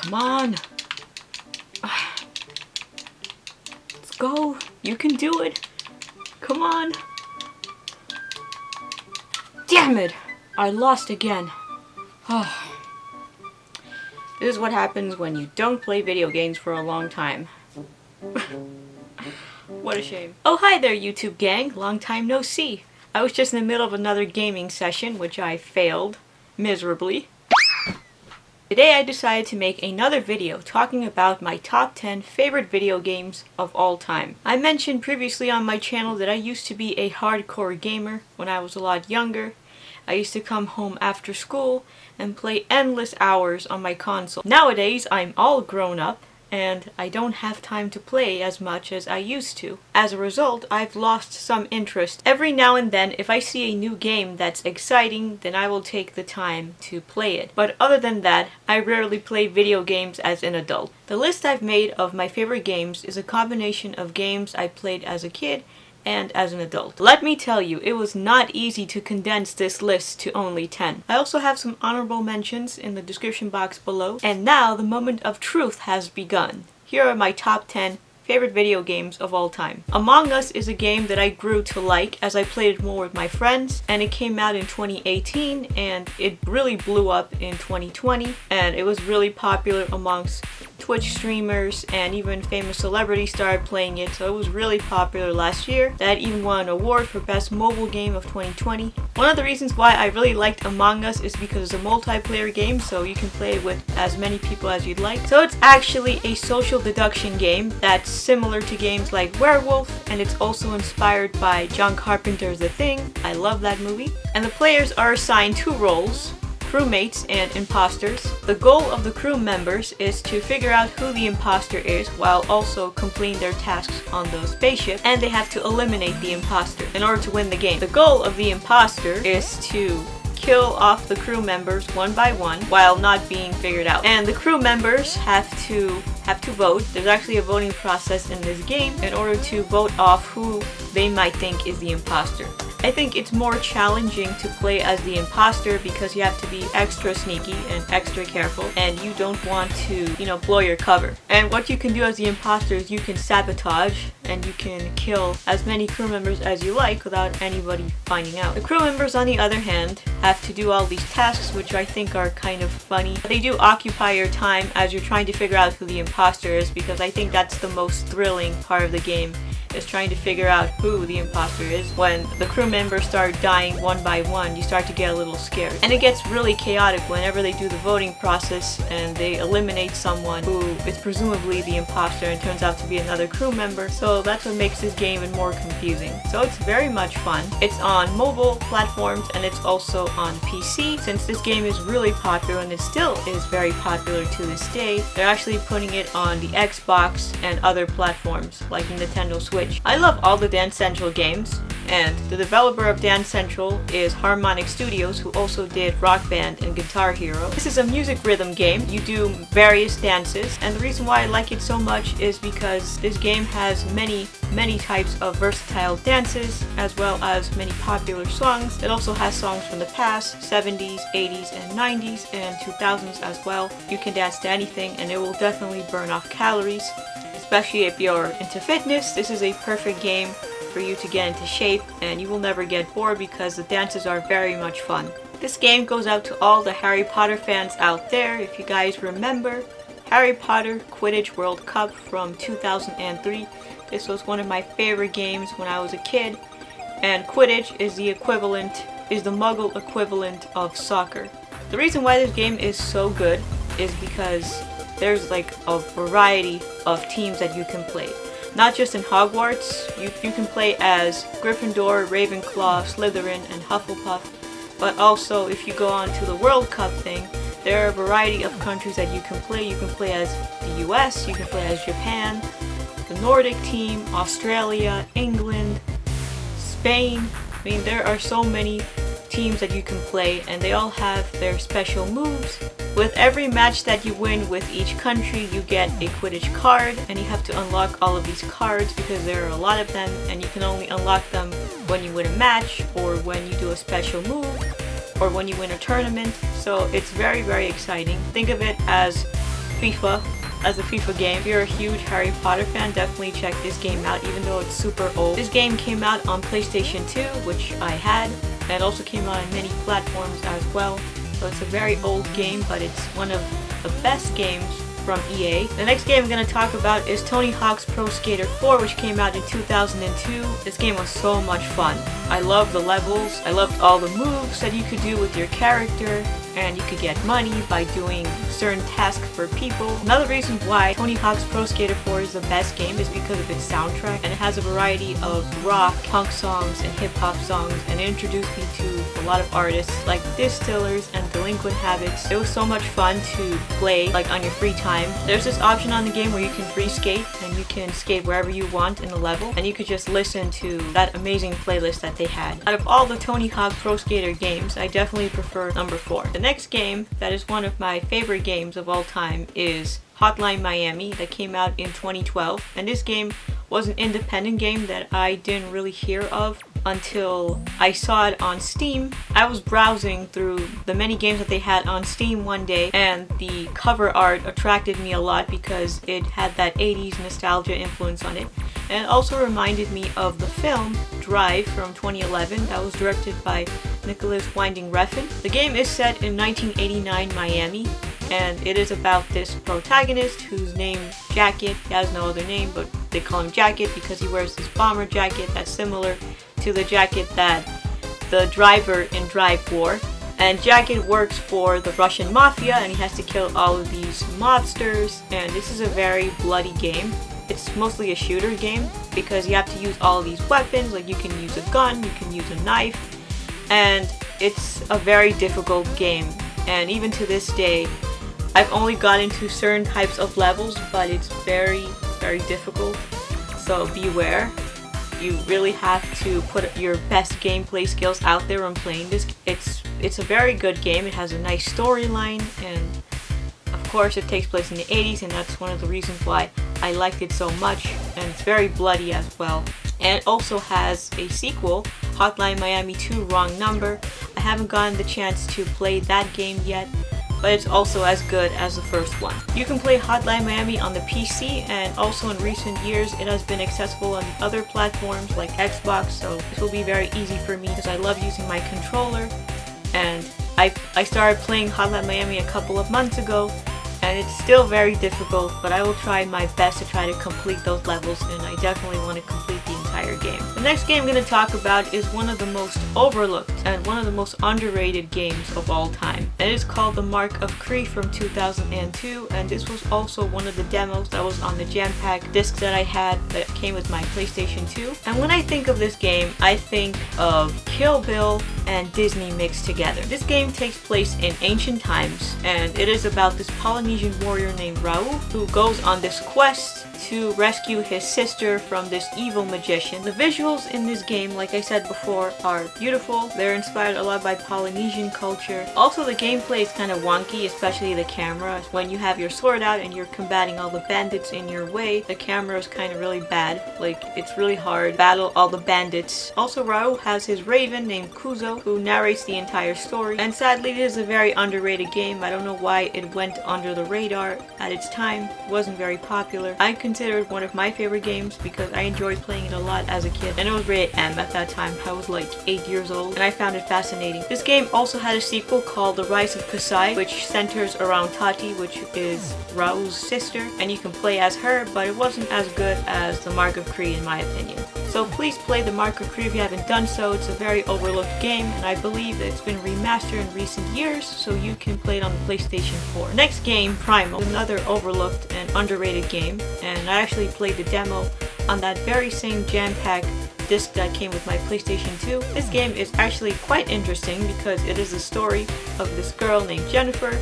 Come on. Let's go. You can do it. Come on. Damn it! I lost again. This is what happens when you don't play video games for a long time. What a shame. Oh, hi there, YouTube gang. Long time no see. I was just in the middle of another gaming session, which I failed miserably. Today I decided to make another video talking about my top 10 favorite video games of all time. I mentioned previously on my channel that I used to be a hardcore gamer when I was a lot younger. I used to come home after school and play endless hours on my console. Nowadays, I'm all grown up and I don't have time to play as much as I used to. As a result, I've lost some interest. Every now and then, if I see a new game that's exciting, then I will take the time to play it. But other than that, I rarely play video games as an adult. The list I've made of my favorite games is a combination of games I played as a kid and as an adult. Let me tell you, it was not easy to condense this list to only 10. I also have some honorable mentions in the description box below. And now the moment of truth has begun. Here are my top 10 favorite video games of all time. Among Us is a game that I grew to like as I played it more with my friends, and it came out in 2018 and it really blew up in 2020, and it was really popular amongst Twitch streamers, and even famous celebrities started playing it, so it was really popular last year. That even won an award for Best Mobile Game of 2020. One of the reasons why I really liked Among Us is because it's a multiplayer game, so you can play with as many people as you'd like. So it's actually a social deduction game that's similar to games like Werewolf, and it's also inspired by John Carpenter's The Thing. I love that movie. And the players are assigned two roles: crewmates and imposters. The goal of the crew members is to figure out who the imposter is while also completing their tasks on the spaceship, and they have to eliminate the imposter in order to win the game. The goal of the imposter is to kill off the crew members one by one while not being figured out. And the crew members have to vote. There's actually a voting process in this game in order to vote off who they might think is the imposter. I think it's more challenging to play as the imposter because you have to be extra sneaky and extra careful, and you don't want to, blow your cover. And what you can do as the imposter is you can sabotage and you can kill as many crew members as you like without anybody finding out. The crew members, on the other hand, have to do all these tasks, which I think are kind of funny. They do occupy your time as you're trying to figure out who the imposter is, because I think that's the most thrilling part of the game, is trying to figure out who the imposter is. When the crew members start dying one by one, you start to get a little scared. And it gets really chaotic whenever they do the voting process and they eliminate someone who is presumably the imposter and turns out to be another crew member. So that's what makes this game even more confusing. So it's very much fun. It's on mobile platforms and it's also on PC. Since this game is really popular, and it still is very popular to this day, they're actually putting it on the Xbox and other platforms like the Nintendo Switch. I love all the Dance Central games, and the developer of Dance Central is Harmonic Studios, who also did Rock Band and Guitar Hero. This is a music rhythm game. You do various dances, and the reason why I like it so much is because this game has many types of versatile dances, as well as many popular songs. It also has songs from the past, 70s, 80s, and 90s, and 2000s as well. You can dance to anything, and it will definitely burn off calories. Especially if you're into fitness, this is a perfect game for you to get into shape, and you will never get bored because the dances are very much fun. This game goes out to all the Harry Potter fans out there. If you guys remember Harry Potter Quidditch World Cup from 2003, this was one of my favorite games when I was a kid, and Quidditch is the Muggle equivalent of soccer. The reason why this game is so good is because there's like a variety of teams that you can play. Not just in Hogwarts, you can play as Gryffindor, Ravenclaw, Slytherin, and Hufflepuff, but also if you go on to the World Cup thing, there are a variety of countries that you can play. You can play as the US, you can play as Japan, the Nordic team, Australia, England, Spain. I mean, there are so many teams that you can play, and they all have their special moves. With every match that you win with each country, you get a Quidditch card, and you have to unlock all of these cards because there are a lot of them, and you can only unlock them when you win a match, or when you do a special move, or when you win a tournament. So it's very, very exciting. Think of it as FIFA as a FIFA game. If you're a huge Harry Potter fan, definitely check this game out even though it's super old. This game came out on PlayStation 2, which I had, and it also came out on many platforms as well. So it's a very old game, but it's one of the best games from EA. The next game I'm going to talk about is Tony Hawk's Pro Skater 4, which came out in 2002. This game was so much fun. I loved the levels, I loved all the moves that you could do with your character, and you could get money by doing certain tasks for people. Another reason why Tony Hawk's Pro Skater 4 is the best game is because of its soundtrack, and it has a variety of rock, punk songs, and hip-hop songs, and it introduced me to a lot of artists like Distillers and Delinquent Habits. It was so much fun to play like on your free time. There's this option on the game where you can free skate, and you can skate wherever you want in the level, and you could just listen to that amazing playlist that they had. Out of all the Tony Hawk Pro Skater games, I definitely prefer number 4. The next game that is one of my favorite games of all time is Hotline Miami, that came out in 2012, and this game was an independent game that I didn't really hear of until I saw it on Steam. I was browsing through the many games that they had on Steam one day, and the cover art attracted me a lot because it had that 80s nostalgia influence on it, and it also reminded me of the film Drive from 2011 that was directed by Nicholas Winding Refn. The game is set in 1989 Miami, and it is about this protagonist whose name Jacket. He has no other name, but they call him Jacket because he wears this bomber jacket that's similar to the jacket that the driver in Drive wore. And Jacket works for the Russian mafia, and he has to kill all of these mobsters, and this is a very bloody game. It's mostly a shooter game because you have to use all of these weapons, like you can use a gun, you can use a knife, and it's a very difficult game. And even to this day, I've only gotten to certain types of levels, but it's very, very difficult. So beware. You really have to put your best gameplay skills out there when playing this. It's a very good game. It has a nice storyline, and of course it takes place in the 80s, and that's one of the reasons why I liked it so much. And it's very bloody as well. And it also has a sequel, Hotline Miami 2 Wrong Number. I haven't gotten the chance to play that game yet, but it's also as good as the first one. You can play Hotline Miami on the PC, and also in recent years it has been accessible on other platforms like Xbox, so this will be very easy for me because I love using my controller. And I started playing Hotline Miami a couple of months ago, and it's still very difficult, but I will try my best to try to complete those levels, and I definitely want to complete the entire game. The next game I'm going to talk about is one of the most overlooked and one of the most underrated games of all time. And it is called the Mark of Kri from 2002, and this was also one of the demos that was on the jam-packed disc that I had that came with my PlayStation 2. And when I think of this game, I think of Kill Bill and Disney mixed together. This game takes place in ancient times, and it is about this Polynesian warrior named Raul who goes on this quest to rescue his sister from this evil magician. The visuals in this game, like I said before, are beautiful. They're inspired a lot by Polynesian culture. Also, the gameplay is kind of wonky, especially the camera. When you have your sword out and you're combating all the bandits in your way, the camera is kind of really bad. Like, it's really hard to battle all the bandits. Also, Raul has his raven named Kuzo, who narrates the entire story. And sadly, it is a very underrated game. I don't know why it went under the radar at its time. It wasn't very popular. I consider it one of my favorite games because I enjoyed playing it a lot as a kid, and it was rated M at that time. I was like 8 years old, and I found it fascinating. This game also had a sequel called The Rise of Kasai, which centers around Tati, which is Raul's sister, and you can play as her, but it wasn't as good as the Mark of Kri in my opinion. So please play the Mark of Kri if you haven't done so. It's a very overlooked game, and I believe that it's been remastered in recent years, so you can play it on the PlayStation 4. Next game, Primal, another overlooked and underrated game, and I actually played the demo on that very same jam-packed disc that came with my PlayStation 2. This game is actually quite interesting because it is the story of this girl named Jennifer,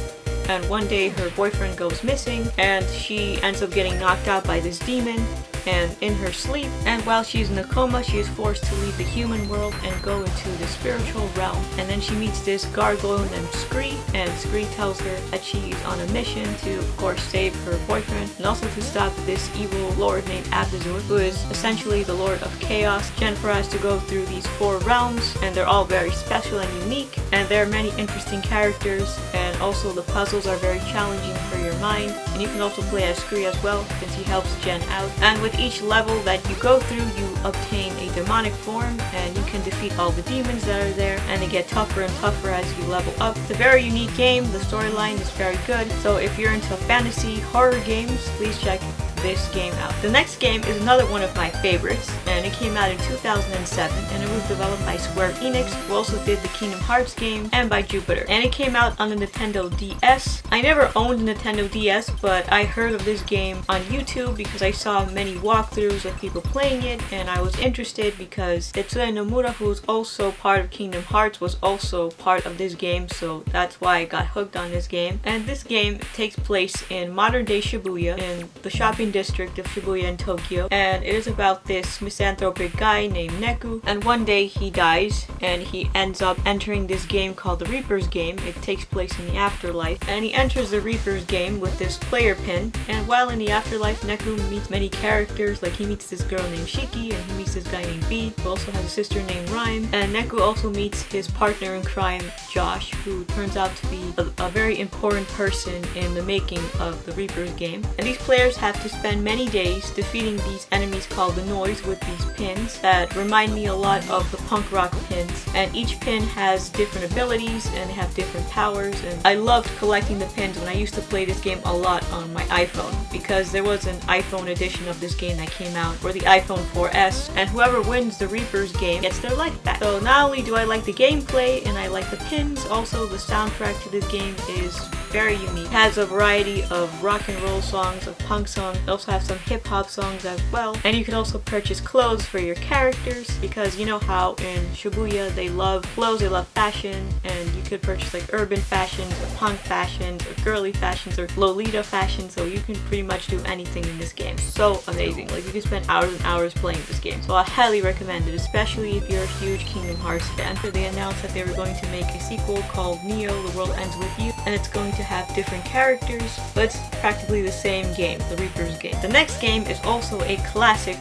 and one day her boyfriend goes missing, and she ends up getting knocked out by this demon and in her sleep, and while she's in a coma, she is forced to leave the human world and go into the spiritual realm. And then she meets this gargoyle named Scree, and Scree tells her that she's on a mission to, of course, save her boyfriend, and also to stop this evil lord named Abdazur, who is essentially the lord of chaos. Jennifer has to go through these 4 realms, and they're all very special and unique. and there are many interesting characters, and also the puzzles are very challenging for your mind. And you can also play as Kri as well, since he helps Jen out. And with each level that you go through, you obtain a demonic form, and you can defeat all the demons that are there, and they get tougher and tougher as you level up. It's a very unique game. The storyline is very good, so if you're into fantasy horror games, please check this game out. The next game is another one of my favorites, and it came out in 2007, and it was developed by Square Enix, who also did the Kingdom Hearts game, and by Jupiter. And it came out on the Nintendo DS. I never owned a Nintendo DS, but I heard of this game on YouTube because I saw many walkthroughs of people playing it, and I was interested because Tetsuya Nomura, who's also part of Kingdom Hearts, was also part of this game, so that's why I got hooked on this game. And this game takes place in modern day Shibuya, in the shopping district of Shibuya in Tokyo, and it is about this misanthropic guy named Neku, and one day he dies and he ends up entering this game called the Reaper's game. It takes place in the afterlife, and he enters the Reaper's game with this player pin, and while in the afterlife, Neku meets many characters, like he meets this girl named Shiki, and he meets this guy named B, who also has a sister named Rhyme, and Neku also meets his partner in crime, Josh, who turns out to be a very important person in the making of the Reaper's game. And these players have to spend many days defeating these enemies called the Noise with these pins that remind me a lot of the punk rock pins, and each pin has different abilities and they have different powers. And I loved collecting the pins when I used to play this game a lot on my iPhone, because there was an iPhone edition of this game that came out for the iPhone 4S, and whoever wins the Reaper's game gets their life back. So not only do I like the gameplay and I like the pins, also the soundtrack to this game is very unique. It has a variety of rock and roll songs, of punk songs. It also has some hip hop songs as well. And you can also purchase clothes for your characters, because you know how in Shibuya they love clothes, they love fashion, and you could purchase like urban fashions or punk fashions or girly fashions or Lolita fashion, so you can pretty much do anything in this game. So amazing. Like, you can spend hours and hours playing this game. So I highly recommend it, especially if you're a huge Kingdom Hearts fan. They announced that they were going to make a sequel called Neo, The World Ends With You, and it's going to have different characters, but it's practically the same game, the Reaper's game. The next game is also a classic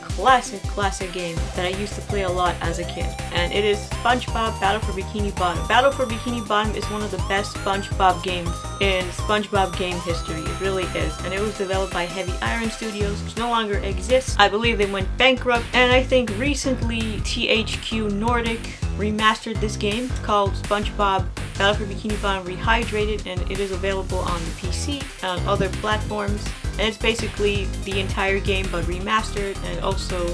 game that I used to play a lot as a kid, and it is SpongeBob Battle for Bikini Bottom. Battle for Bikini Bottom is one of the best SpongeBob games in SpongeBob game history. It really is, and it was developed by Heavy Iron Studios, which no longer exists. I believe they went bankrupt, and I think recently THQ Nordic remastered this game. It's called SpongeBob Battle for Bikini Bottom Rehydrated, and it is available on the PC and on other platforms. And it's basically the entire game but remastered, and it also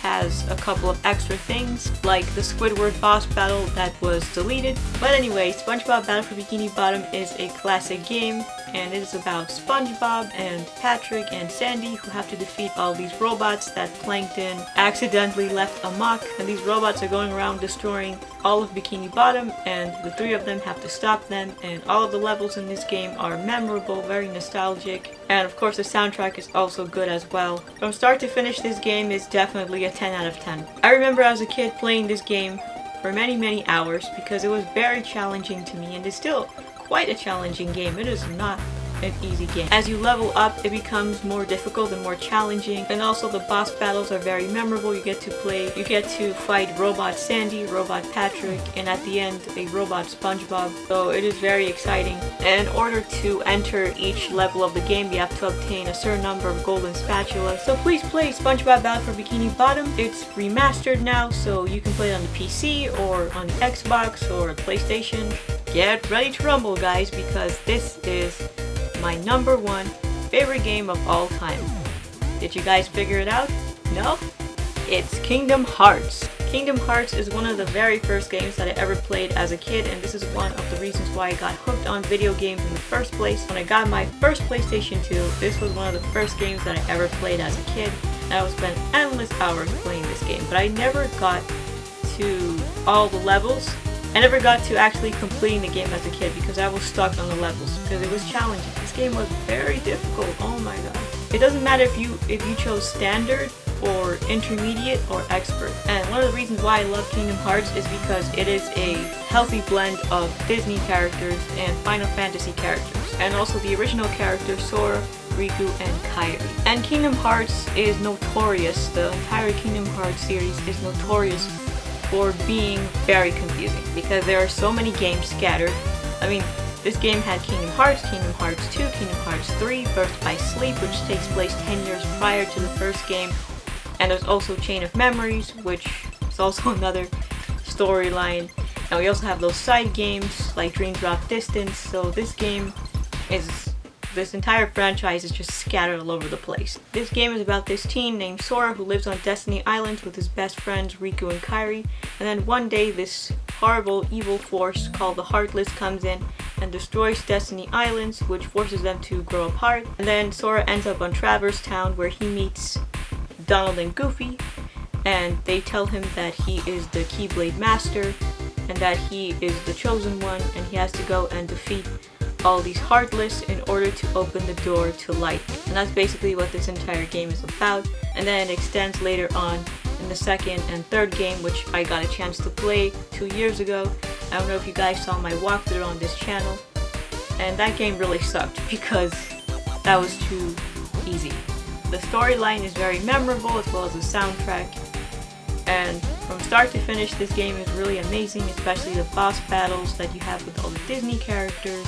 has a couple of extra things like the Squidward boss battle that was deleted. But anyway, SpongeBob Battle for Bikini Bottom is a classic game, and it is about SpongeBob and Patrick and Sandy, who have to defeat all these robots that Plankton accidentally left amok. And these robots are going around destroying all of Bikini Bottom, and the three of them have to stop them. And all of the levels in this game are memorable, very nostalgic, and of course the soundtrack is also good as well. From start to finish, this game is definitely a 10 out of 10. I remember as a kid playing this game for many hours because it was very challenging to me, and it's still quite a challenging game. It is not an easy game. As you level up, it becomes more difficult and more challenging, and also the boss battles are very memorable. You get to fight Robot Sandy, Robot Patrick, and at the end a Robot SpongeBob. So it is very exciting. And in order to enter each level of the game, you have to obtain a certain number of golden spatulas. So please play SpongeBob Battle for Bikini Bottom. It's remastered now, so you can play it on the PC or on the Xbox or PlayStation. Get ready to rumble, guys, because this is my #1 favorite game of all time. Did you guys figure it out? No? It's Kingdom Hearts. Kingdom Hearts is one of the very first games that I ever played as a kid, and this is one of the reasons why I got hooked on video games in the first place. When I got my first PlayStation 2, this was one of the first games that I ever played as a kid, and I would spend endless hours playing this game, but I never got to all the levels. I never got to actually completing the game as a kid because I was stuck on the levels because it was challenging. This game was very difficult. Oh my god. It doesn't matter if you chose standard or intermediate or expert. And one of the reasons why I love Kingdom Hearts is because it is a healthy blend of Disney characters and Final Fantasy characters, and also the original characters Sora, Riku, and Kairi. And Kingdom Hearts is notorious, the entire Kingdom Hearts series is notorious for being very confusing because there are so many games scattered. I mean, this game had Kingdom Hearts 2, Kingdom Hearts 3, Birth by Sleep, which takes place 10 years prior to the first game, and there's also Chain of Memories, which is also another storyline. And we also have those side games like Dream Drop Distance, so this entire franchise is just scattered all over the place. This game is about this teen named Sora who lives on Destiny Islands with his best friends Riku and Kairi, and then one day this horrible evil force called the Heartless comes in and destroys Destiny Islands, which forces them to grow apart. And then Sora ends up on Traverse Town where he meets Donald and Goofy, and they tell him that he is the Keyblade Master and that he is the chosen one, and he has to go and defeat all these Heartless in order to open the door to light. And that's basically what this entire game is about. And then it extends later on in the second and third game, which I got a chance to play 2 years ago. I don't know if you guys saw my walkthrough on this channel, and that game really sucked because that was too easy. The storyline is very memorable as well as the soundtrack, and from start to finish this game is really amazing, especially the boss battles that you have with all the Disney characters.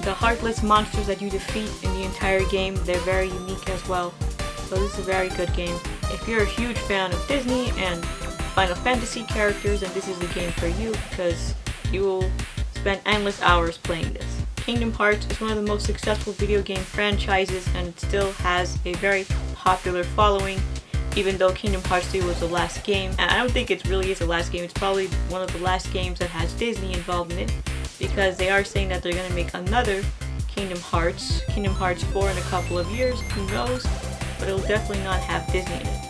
The Heartless monsters that you defeat in the entire game, they're very unique as well. So this is a very good game. If you're a huge fan of Disney and Final Fantasy characters, then this is the game for you because you will spend endless hours playing this. Kingdom Hearts is one of the most successful video game franchises and it still has a very popular following, even though Kingdom Hearts 3 was the last game. And I don't think it really is the last game, it's probably one of the last games that has Disney involved in it, because they are saying that they're going to make another Kingdom Hearts 4 in a couple of years, who knows, but it'll definitely not have Disney in it.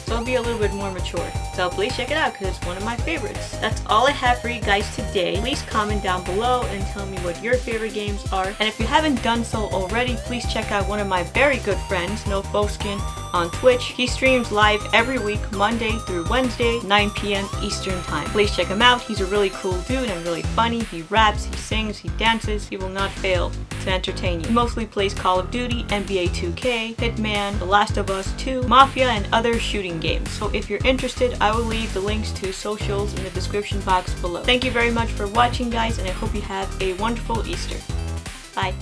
So it'll be a little bit more mature. So please check it out because it's one of my favorites. That's all I have for you guys today. Please comment down below and tell me what your favorite games are. And if you haven't done so already, please check out one of my very good friends, NoFoskin, on Twitch. He streams live every week, Monday through Wednesday, 9 p.m. Eastern Time. Please check him out. He's a really cool dude and really funny. He raps, he sings, he dances. He will not fail to entertain you. He mostly plays Call of Duty, NBA 2K, Hitman, The Last of Us 2, Mafia, and other shooting games. So if you're interested, I will leave the links to socials in the description box below. Thank you very much for watching, guys, and I hope you have a wonderful Easter. Bye.